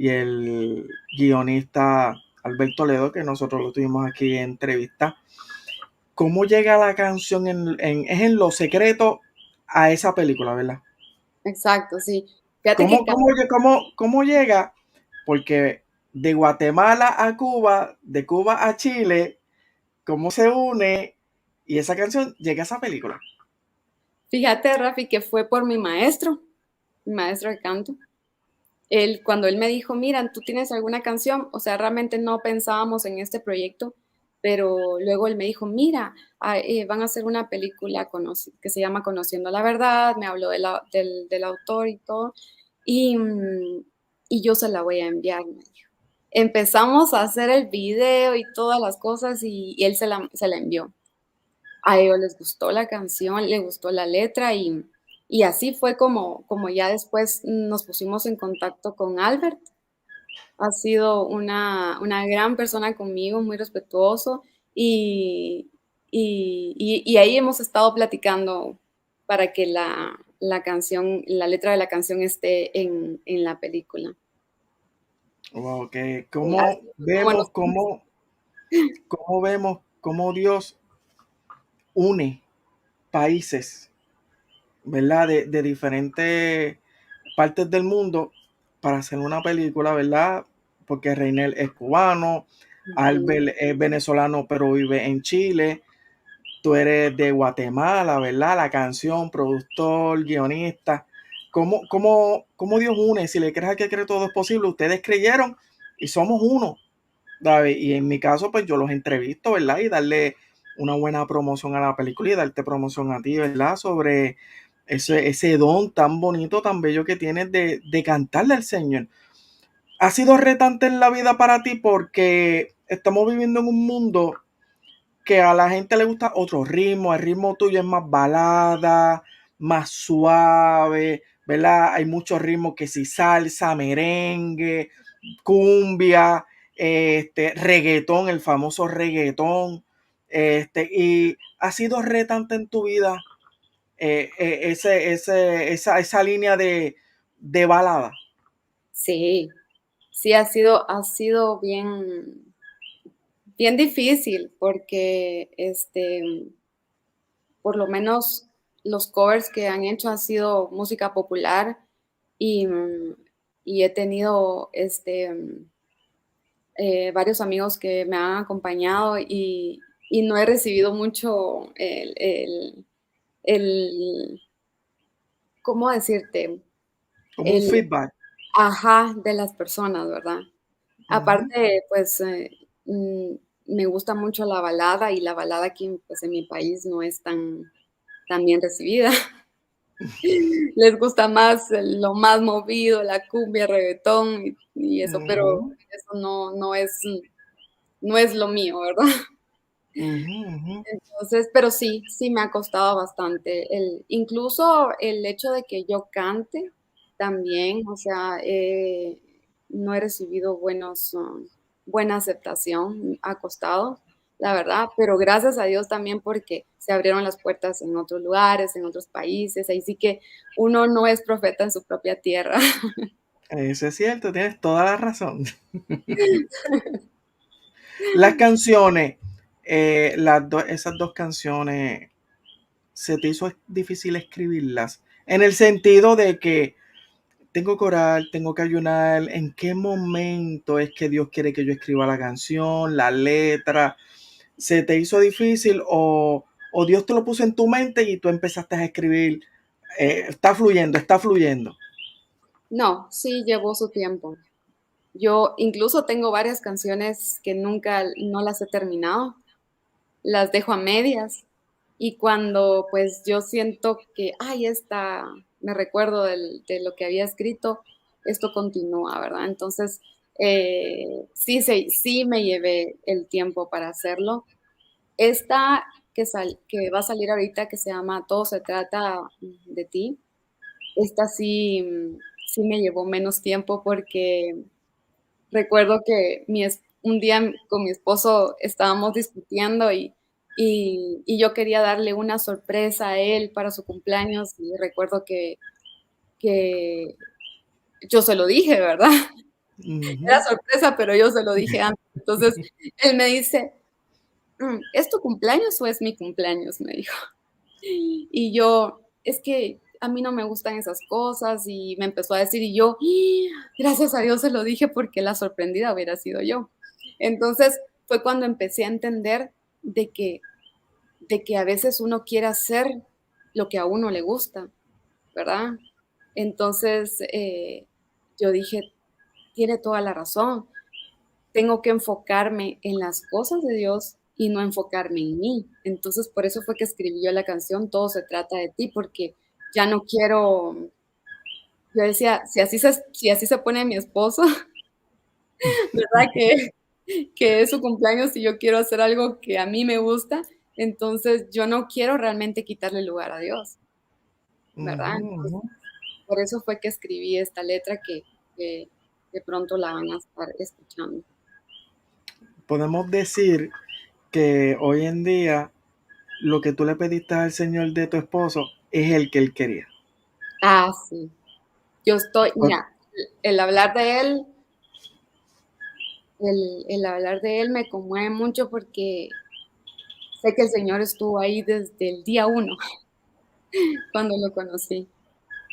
el guionista Alberto Ledo, que nosotros lo tuvimos aquí en entrevista. ¿Cómo llega la canción es en lo secreto a esa película, verdad? Exacto, sí. Fíjate que ¿Cómo llega? Porque de Guatemala a Cuba, de Cuba a Chile, ¿cómo se une? Y esa canción llega a esa película. fíjate, Rafi, que fue por mi maestro de canto. Cuando él me dijo, mira, ¿tú tienes alguna canción? O sea, realmente no pensábamos en este proyecto, pero luego él me dijo, mira, van a hacer una película que se llama Conociendo la Verdad, me habló del autor y todo, y, y yo se la voy a enviar, me dijo. Empezamos a hacer el video y todas las cosas y él se la envió. A ellos les gustó la canción, les gustó la letra y así fue como ya después nos pusimos en contacto con Albert. Ha sido una gran persona conmigo, muy respetuoso y, y ahí hemos estado platicando para que la canción, la letra de la canción esté en la película. Ok, Así fue como nos- cómo vemos cómo Dios une países, ¿verdad? De diferentes partes del mundo para hacer una película, ¿verdad? Porque Reinel es cubano, Ujú. Albert es venezolano pero vive en Chile, tú eres de Guatemala, ¿verdad? La canción, productor, guionista. ¿Cómo Dios une? Si le crees a que cree todo es posible, ustedes creyeron y somos uno, David. Y en mi caso, pues yo los entrevisto, ¿verdad? Y darle una buena promoción a la película y darte promoción a ti, ¿verdad? Sobre ese don tan bonito, tan bello que tienes de cantarle al Señor. ¿Ha sido retante en la vida para ti? Porque estamos viviendo en un mundo que a la gente le gusta otro ritmo, el ritmo tuyo es más balada, más suave, ¿verdad? Hay muchos ritmos que si salsa, merengue, cumbia, reggaetón, el famoso reggaetón, y ha sido retante en tu vida esa línea de balada. Sí, sí ha sido bien, bien difícil porque por lo menos los covers que han hecho han sido música popular y, y he tenido varios amigos que me han acompañado y no he recibido mucho el ¿cómo decirte? Como un El feedback. ajá de las personas, ¿verdad? Ujú, Aparte, pues me gusta mucho la balada y la balada aquí pues, en mi país no es tan bien recibida. Les gusta más lo más movido, la cumbia, reggaetón y eso, pero ujú, eso no es lo mío, ¿verdad? ujú, ujú. Entonces, pero sí, sí me ha costado bastante. Incluso el hecho de que yo cante también, o sea, no he recibido buena aceptación, ha costado, la verdad, pero gracias a Dios también porque se abrieron las puertas en otros lugares, en otros países, ahí sí que uno no es profeta en su propia tierra. Eso es cierto, tienes toda la razón. Las canciones, esas dos canciones, ¿se te hizo difícil escribirlas? En el sentido de que tengo que orar, tengo que ayunar, ¿en qué momento es que Dios quiere que yo escriba la canción, la letra? ¿Se te hizo difícil o Dios te lo puso en tu mente y tú empezaste a escribir? Está fluyendo, está fluyendo. No, sí llevó su tiempo. Yo incluso tengo varias canciones que nunca, no las he terminado, las dejo a medias y cuando pues yo siento que, ay, me recuerdo de lo que había escrito, esto continúa, ¿verdad? Entonces, sí, sí me llevé el tiempo para hacerlo. Esta que va a salir ahorita, que se llama Todo se trata de ti, esta sí, sí me llevó menos tiempo porque recuerdo que un día con mi esposo estábamos discutiendo y yo quería darle una sorpresa a él para su cumpleaños y recuerdo que yo se lo dije, ¿verdad? Era Ujú, sorpresa, pero yo se lo dije antes. Entonces él me dice, ¿es tu cumpleaños o es mi cumpleaños?" Me dijo. Y yo, es que a mí no me gustan esas cosas y me empezó a decir y yo, gracias a Dios se lo dije porque la sorprendida hubiera sido yo. Entonces fue cuando empecé a entender de que, de que a veces uno quiere hacer lo que a uno le gusta, ¿verdad? Entonces yo dije, tiene toda la razón, tengo que enfocarme en las cosas de Dios y no enfocarme en mí. Entonces, por eso fue que escribí yo la canción Todo se trata de ti, porque ya no quiero, yo decía, si así se pone mi esposo, ¿verdad? Que es su cumpleaños y yo quiero hacer algo que a mí me gusta, entonces yo no quiero realmente quitarle lugar a Dios, ¿verdad? ujú, Entonces, ujú. por eso fue que escribí esta letra que de pronto la van a estar escuchando. Podemos decir que hoy en día lo que tú le pediste al Señor de tu esposo es el que él quería. Ah, sí. Bueno, Mira, el hablar de él, el hablar de él me conmueve mucho porque sé que el Señor estuvo ahí desde el día uno, cuando lo conocí.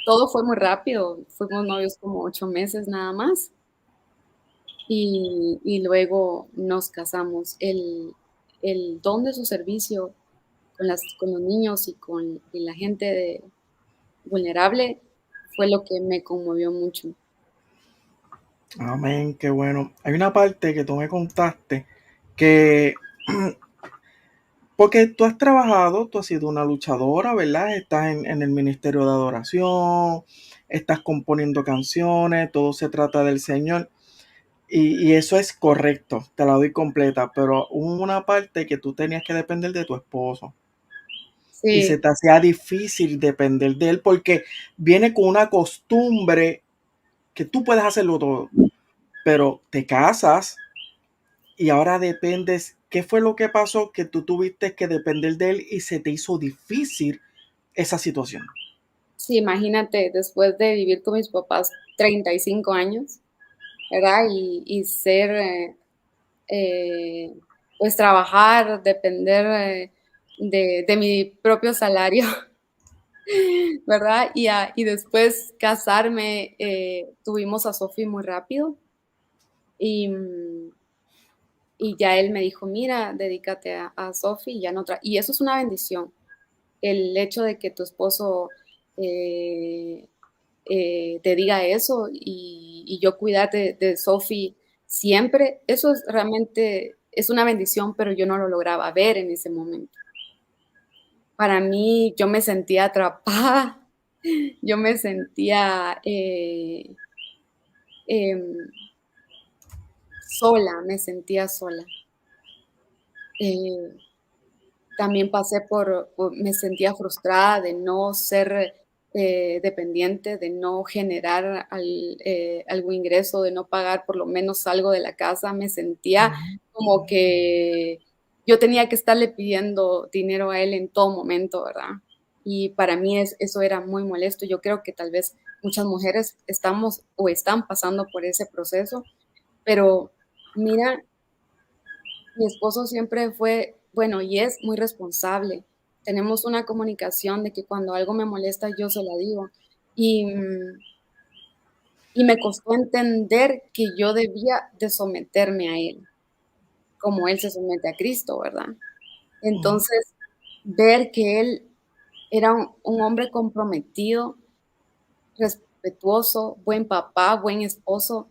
Todo fue muy rápido, fuimos novios como 8 meses nada más y luego nos casamos. El don de su servicio con los niños y la gente vulnerable fue lo que me conmovió mucho. amén, qué bueno. Hay una parte que tú me contaste que, porque tú has trabajado, tú has sido una luchadora, ¿verdad? Estás en el ministerio de adoración, estás componiendo canciones, todo se trata del Señor. Y eso es correcto, te la doy completa, pero hubo una parte que tú tenías que depender de tu esposo y se Sí, te hacía difícil depender de él porque viene con una costumbre que tú puedes hacerlo todo, pero te casas y ahora dependes. ¿Qué fue lo que pasó que tú tuviste que depender de él y se te hizo difícil esa situación? sí, imagínate, después de vivir con mis papás 35 años, ¿verdad? Y ser, eh, pues trabajar, depender de mi propio salario, ¿verdad? Y después casarme, tuvimos a Sofi muy rápido y, y ya él me dijo, mira, dedícate a Sofi y ya no y eso es una bendición. El hecho de que tu esposo eh, te diga eso y yo cuidarte de Sofi siempre, eso es realmente, es una bendición, pero yo no lo lograba ver en ese momento. Para mí, yo me sentía atrapada, yo me sentía em, sola, me sentía sola. Eh, También pasé me sentía frustrada de no ser dependiente, de no generar algún ingreso, de no pagar por lo menos algo de la casa. Me sentía Ujú. como que yo tenía que estarle pidiendo dinero a él en todo momento, ¿verdad? Y para mí eso era muy molesto. Yo creo que tal vez muchas mujeres estamos o están pasando por ese proceso, pero mira, mi esposo siempre fue, bueno, y es muy responsable. Tenemos una comunicación de que cuando algo me molesta, yo se la digo. Y, y me costó entender que yo debía de someterme a él, como él se somete a Cristo, ¿verdad? Ujú. Entonces, ver que él era un hombre comprometido, respetuoso, buen papá, buen esposo,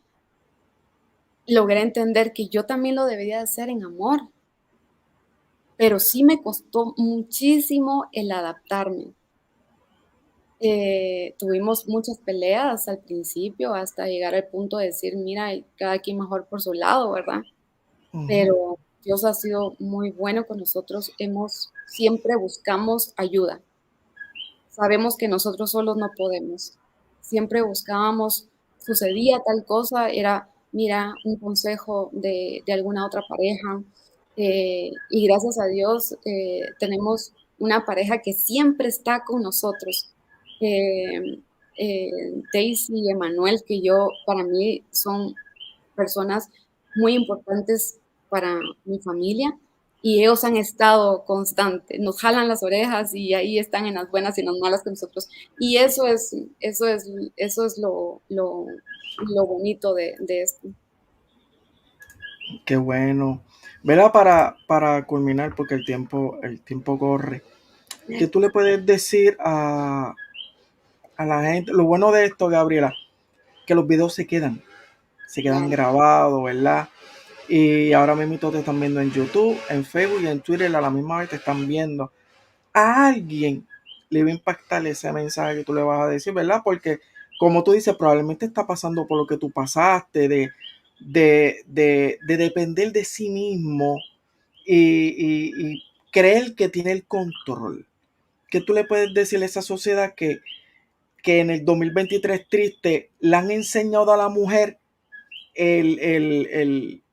logré entender que yo también lo debería de hacer en amor, pero sí me costó muchísimo el adaptarme. Tuvimos muchas peleas al principio hasta llegar al punto de decir, mira, y cada quien mejor por su lado, ¿verdad? Ujú. Pero Dios ha sido muy bueno con nosotros. Siempre buscamos ayuda. Sabemos que nosotros solos no podemos. Siempre buscábamos, sucedía tal cosa, era, mira, un consejo de alguna otra pareja. Y gracias a Dios tenemos una pareja que siempre está con nosotros. Eh, Daisy y Emanuel, que para mí son personas muy importantes para mi familia y ellos han estado constantes, nos jalan las orejas y ahí están en las buenas y en las malas con nosotros. Y eso es lo bonito de esto. Qué bueno. Verá, para culminar, porque el tiempo corre. ¿Qué tú le puedes decir a la gente? Lo bueno de esto, Gabriela, que los videos se quedan Claro, grabados, ¿verdad? Y ahora mismo te están viendo en YouTube, en Facebook y en Twitter a la misma vez te están viendo. A alguien le va a impactar ese mensaje que tú le vas a decir, ¿verdad? Porque, como tú dices, probablemente está pasando por lo que tú pasaste, de depender de sí mismo y creer que tiene el control. ¿Qué tú le puedes decir a esa sociedad que en el 2023 triste le han enseñado a la mujer el, el, el,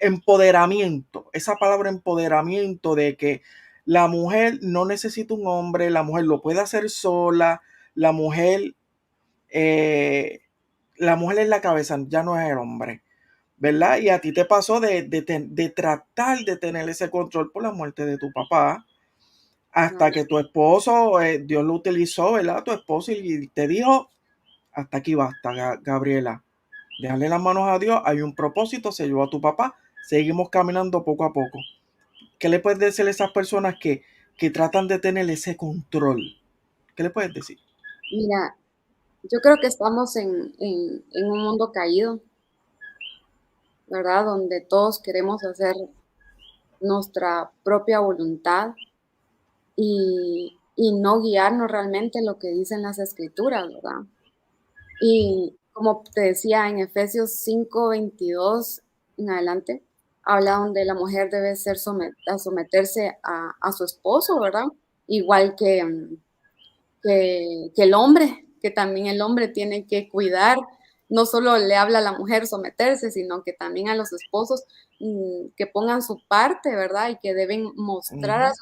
empoderamiento, esa palabra empoderamiento de que la mujer no necesita un hombre, la mujer lo puede hacer sola, la mujer, eh, la mujer es la cabeza, ya no es el hombre, ¿verdad? Y a ti te pasó de tratar de tener ese control por la muerte de tu papá, hasta claro. que tu esposo, Dios lo utilizó, ¿verdad? Tu esposo y te dijo, hasta aquí basta, Gabriela. Déjale las manos a Dios, hay un propósito, se llevó a tu papá, seguimos caminando poco a poco. ¿Qué le puedes decir a esas personas que tratan de tener ese control? ¿Qué le puedes decir? Mira, yo creo que estamos en un mundo caído, ¿verdad? Donde todos queremos hacer nuestra propia voluntad y no guiarnos realmente lo que dicen las escrituras, ¿verdad? como te decía, en Efesios 5:22 en adelante, habla donde la mujer debe someterse a su esposo, ¿verdad? Igual que el hombre, que también el hombre tiene que cuidar, no solo le habla a la mujer someterse, sino que también a los esposos que pongan su parte, ¿verdad? Y que deben mostrar Ujú.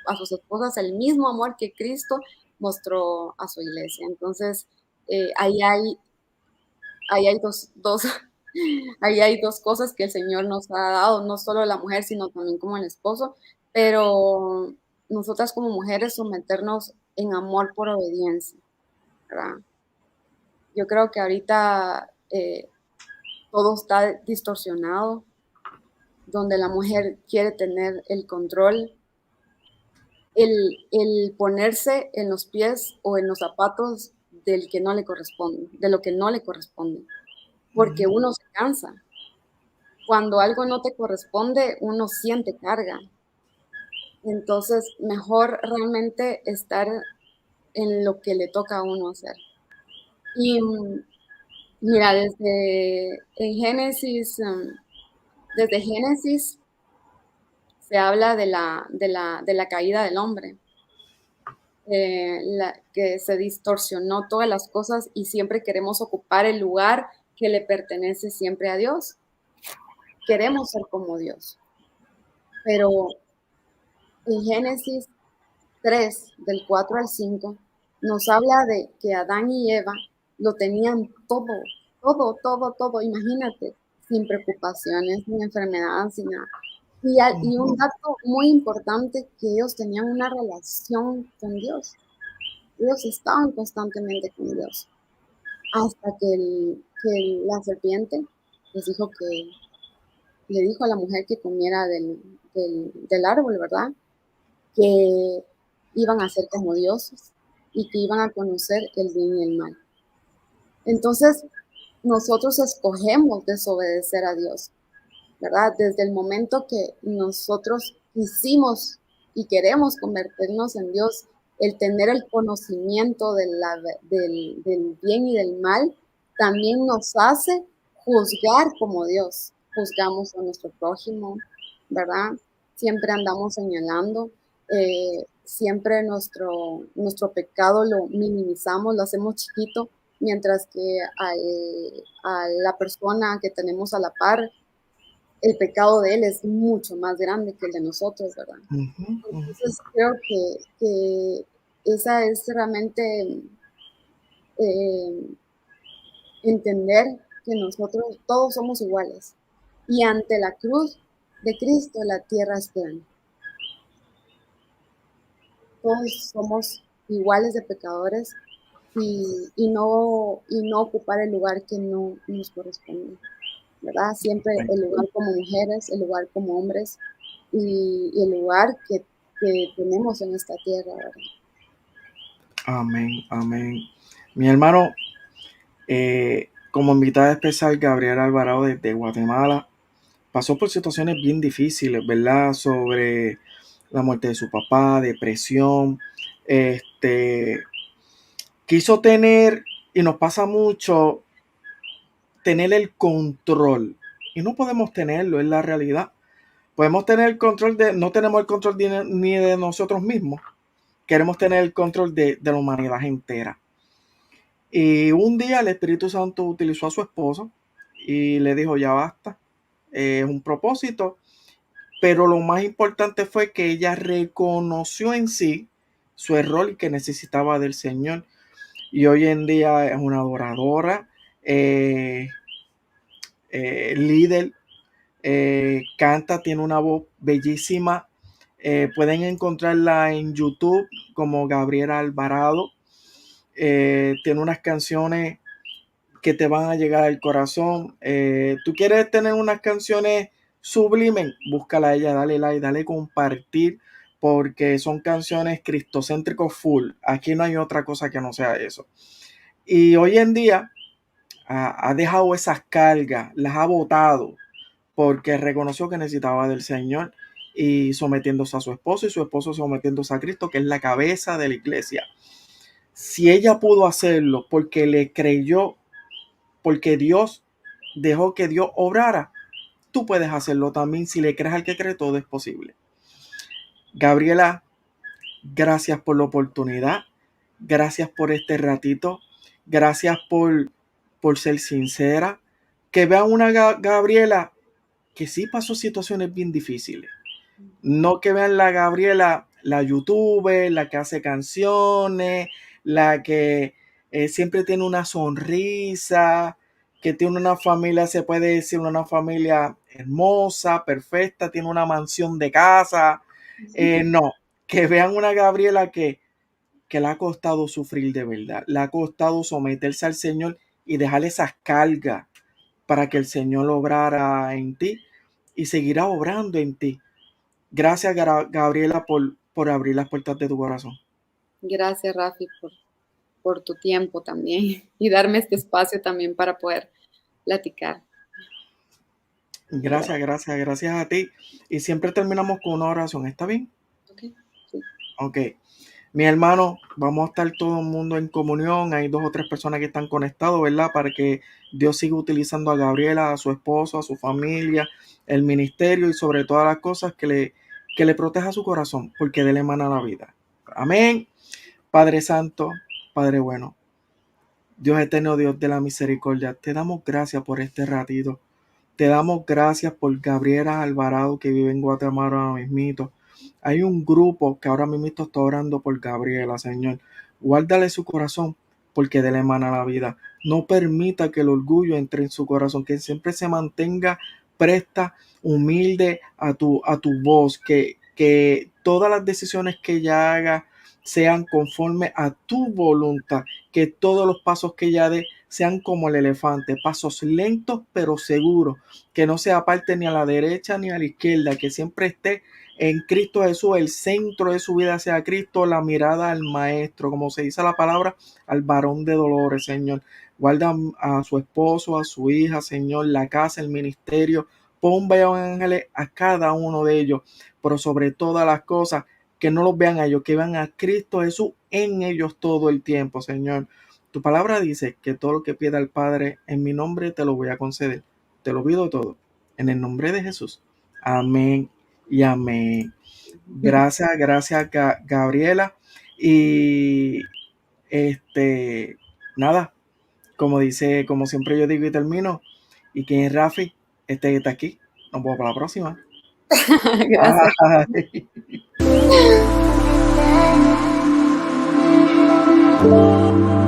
a sus esposas el mismo amor que Cristo mostró a su iglesia. Entonces, ahí hay dos, ahí hay dos cosas que el Señor nos ha dado, no solo la mujer, sino también como el esposo, pero nosotras como mujeres someternos en amor por obediencia, ¿verdad? Yo creo que ahorita todo está distorsionado, donde la mujer quiere tener el control, el ponerse en los pies o en los zapatos del que no le corresponde, de lo que no le corresponde, porque Ujú. uno se cansa. Cuando algo no te corresponde, uno siente carga. Entonces, mejor realmente estar en lo que le toca a uno hacer. Y mira, desde Génesis se habla de la caída del hombre, que se distorsionó todas las cosas y siempre queremos ocupar el lugar que le pertenece siempre a Dios. Queremos ser como Dios, pero en Génesis 3 del 4 al 5 nos habla de que Adán y Eva lo tenían todo, todo, todo, todo, imagínate, sin preocupaciones, sin enfermedades, sin nada. Y un Ujú. dato muy importante, que ellos tenían una relación con Dios. Ellos estaban constantemente con Dios. Hasta que la serpiente les dijo le dijo a la mujer que comiera del árbol, ¿verdad? Que iban a ser como dioses y que iban a conocer el bien y el mal. Entonces, nosotros escogemos desobedecer a Dios, ¿verdad? Desde el momento que nosotros quisimos y queremos convertirnos en Dios, el tener el conocimiento del bien y del mal, también nos hace juzgar como Dios. Juzgamos a nuestro prójimo, ¿verdad? Siempre andamos señalando, siempre nuestro pecado lo minimizamos, lo hacemos chiquito, mientras que a la persona que tenemos a la par, el pecado de él es mucho más grande que el de nosotros, ¿verdad? Ujú. Ujú. Entonces creo que esa es realmente eh, entender que nosotros todos somos iguales y ante la cruz de Cristo la tierra es plana. Todos somos iguales de pecadores y no ocupar el lugar que no nos corresponde, ¿verdad? Siempre el lugar como mujeres, el lugar como hombres y el lugar que tenemos en esta tierra, ¿verdad? Amén, amén. Mi hermano, como invitada especial, Gabriela Alvarado desde Guatemala, pasó por situaciones bien difíciles, ¿verdad? Sobre la muerte de su papá, depresión, este, quiso tener, y nos pasa mucho, tener el control. Y no podemos tenerlo, es la realidad. Podemos tener el control no tenemos el control ni de nosotros mismos. Queremos tener el control de la humanidad entera. Y un día el Espíritu Santo utilizó a su esposo y le dijo, ya basta, es un propósito. Pero lo más importante fue que ella reconoció en sí su error y que necesitaba del Señor. Y hoy en día es una adoradora, líder, canta, tiene una voz bellísima. Pueden encontrarla en YouTube como Gabriela Alvarado. Tiene unas canciones que te van a llegar al corazón. Tú quieres tener unas canciones sublimes, búscala a ella, dale like, dale compartir, porque son canciones cristocéntricos full. Aquí no hay otra cosa que no sea eso. Y hoy en día ha dejado esas cargas, las ha botado, porque reconoció que necesitaba del Señor y sometiéndose a su esposo y su esposo sometiéndose a Cristo, que es la cabeza de la iglesia. Si ella pudo hacerlo porque le creyó porque Dios dejó que Dios obrara. Tú puedes hacerlo también. Si le crees al que cree, todo es posible. Gabriela, gracias por la oportunidad. Gracias por este ratito. Gracias por ser sincera. Que vean una Gabriela que sí pasó situaciones bien difíciles. No que vean la Gabriela, la youtuber, la que hace canciones, la que siempre tiene una sonrisa, que tiene una familia, se puede decir, una familia hermosa, perfecta, tiene una mansión de casa. No, que vean una Gabriela que le ha costado sufrir de verdad, le ha costado someterse al Señor y dejar esas cargas para que el Señor obrara en ti y seguirá obrando en ti. Gracias, Gabriela, por abrir las puertas de tu corazón. Gracias, Rafi, por tu tiempo también y darme este espacio también para poder platicar. Gracias a ti. Y siempre terminamos con una oración, ¿está bien? Okay. Sí. Ok. Mi hermano, vamos a estar todo el mundo en comunión. Hay 2 o 3 personas que están conectados, ¿verdad? Para que Dios siga utilizando a Gabriela, a su esposo, a su familia, el ministerio y sobre todas las cosas que le proteja su corazón, porque de él emana la vida. Amén. Padre Santo, Padre bueno, Dios eterno, Dios de la misericordia, te damos gracias por este ratito. Te damos gracias por Gabriela Alvarado que vive en Guatemala ahora mismo. Hay un grupo que ahora mismo está orando por Gabriela, Señor. Guárdale su corazón porque de él emana la vida. No permita que el orgullo entre en su corazón, que siempre se mantenga presta, humilde a tu voz, que todas las decisiones que ella haga sean conforme a tu voluntad, que todos los pasos que ella dé sean como el elefante, pasos lentos pero seguros, que no se aparte ni a la derecha ni a la izquierda, que siempre esté en Cristo Jesús, el centro de su vida sea Cristo, la mirada al Maestro, como se dice la palabra, al varón de dolores, Señor. Guarda a su esposo, a su hija, Señor, la casa, el ministerio. Pon bellos ángeles a cada uno de ellos, pero sobre todas las cosas, que no los vean a ellos, que vean a Cristo Jesús en ellos todo el tiempo, Señor. Tu palabra dice que todo lo que pida el Padre en mi nombre te lo voy a conceder. Te lo pido todo. En el nombre de Jesús. Amén y amén. Gracias, Gabriela. Y nada, como siempre yo digo y termino, y quien es Rafi, está aquí. Nos vemos para la próxima. Gracias. Bye.